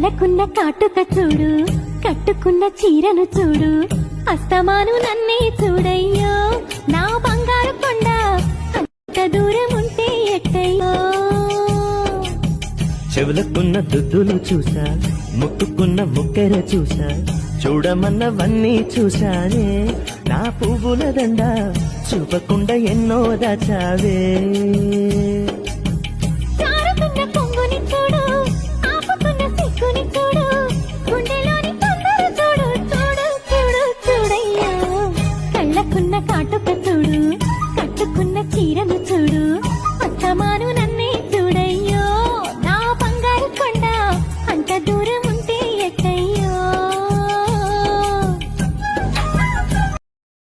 కళ్ళకున్న కాటుక చూడు, కట్టుకున్న చీరను చూడు, అస్తమాను నన్నే చూడయ్యో నా బంగారు కొండ, అంత దూరం ఉంటే ఎట్టయ్యో. చెవులకున్న దుద్దులు చూసా, ముక్కుకున్న ముక్కెర చూసా, చూడమన్నవన్నీ చూసానే. నా పువ్వుల దండ చూపకుండా ఎన్నో దాచావే. జారుతున్న కొంగుని చూడు, ఆపుకున్న సిగ్గుని చూడు, గుండెలోని తొందర చూడు, చూడు చూడు చూడయ్యా. కళ్ళకున్న కాటుక చూడు, కట్టుకున్న చీరను చూడు,